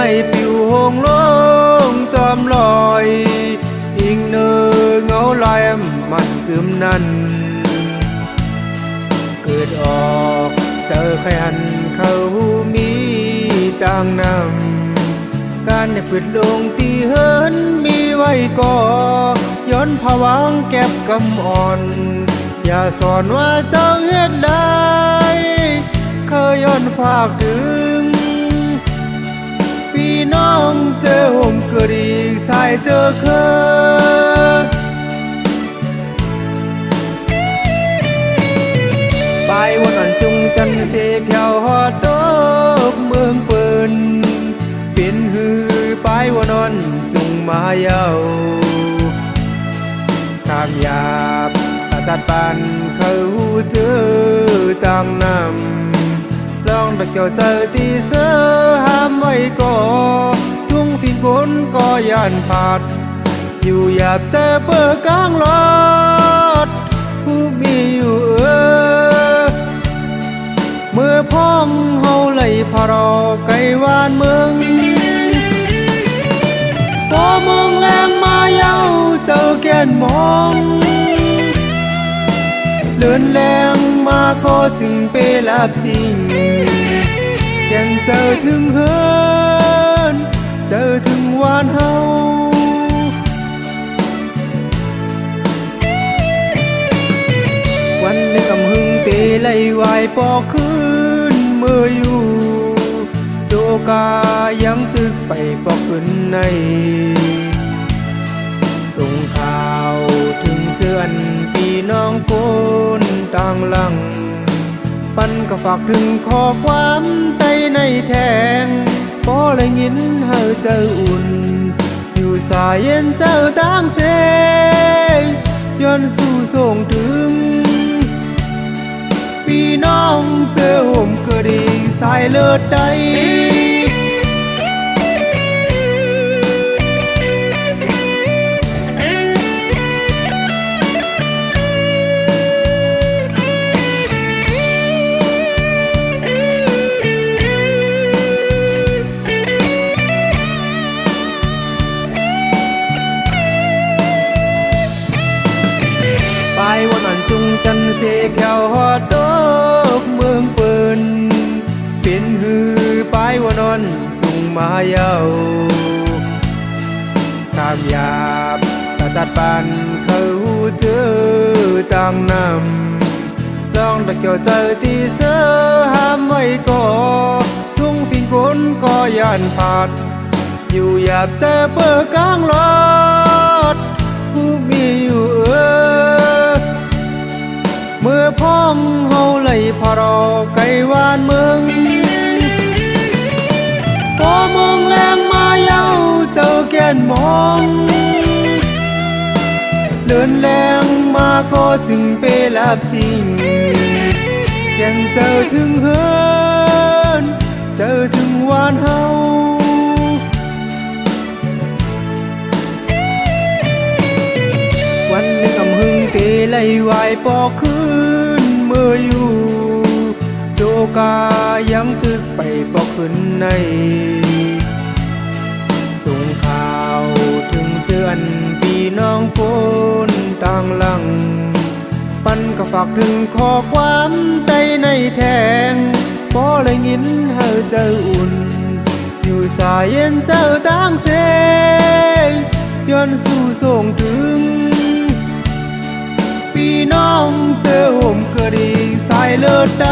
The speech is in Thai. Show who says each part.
Speaker 1: ไม่ปิวหงลงจอมลอยอิงเนอเงาลายมันกึมนั้นเกิดออกเจอใครหันเขามีต่างนำการเนี่ยปิดลงตีเฮินมีไว้ก่อย้อนผวังแก็บกำอ่อนอย่าสอนว่าเจ้าเฮ็ดได้เคยย้อนฝากถึงพี่น้องเจอห่มเกิดอีกสายเจอเคยไปวันนั้นจุงจันเสเพียวหอดตกเมืองปืนเป็นหือไปวันนั้นจุงมาเยาตามหยาบตัดปันเขาเจอต่างนำลองตะเกียวเจอตีเสือห้ามไว้ก่อทุ่งฟินบนก็ย่านผาดอยู่หยาบเจอเปิดกลางรถผู้มีอยู่เมื่อพ้องเฮาไหลพารอไกลวานเมืองพอเมืองแรงมาเย้าเจ้าแก่นมองเลื่อนแรงมาก็จึงเปลาบสิ่งแก่นเจอถึงเฮินเจอถึงวานเฮาวันในกำหึงเตไล่วายปอคืนเมื่ออยู่โจกายังตึกไปปอขึ้นในส่งข่าวถึงเจือนพี่น้องโกนต่างหลังปันก็ฝากถึงข้อความใต้ในแทงพอเลยยินเฮาเจออุ่นอยู่สายเย็นเจ้าต่างเสงย้อนสู่ส่งถึงพี่น้องเจอห่มเกิดอีกสายเลือดใดไปวันนั้นจุงจันเสเพียวหอดตกเมืองปืนเป็นหือไปวันนั้นจุงมาเยาตามหยาบตัดปันเขาเจอต่างนำลองตะเกียวเจอตีเสือห้ามไว้ก่อทุ่งฟินฝนก็ย่านผาดอยู่หยาบเจอเปิดกลางรถผู้มีอยู่เมื่อพ้องเฮาไหลพารอไกลวานเมืองพอเมืองแรงมาเย้าเจ้าแก่นมองเลื่อนแรงมาก็จึงเปลาบสิ่งแก่นเจอถึงเฮินเจอถึงวานเฮาวันในกำหึงเตไล่วายปอคืนเมื่ออยู่โจกายังตึกไปปอขึ้นในส่งข่าวถึงเตือนพี่น้องโกนต่างหลังปันก็ฝากถึงข้อความใต้ในแทงพอเลยยินเฮาเจออุ่นอยู่สายเย็นเจ้าต่างเสงย้อนสู่ส่งถึงพี่น้องเจอห่มเกิดอีกสายเลือดใด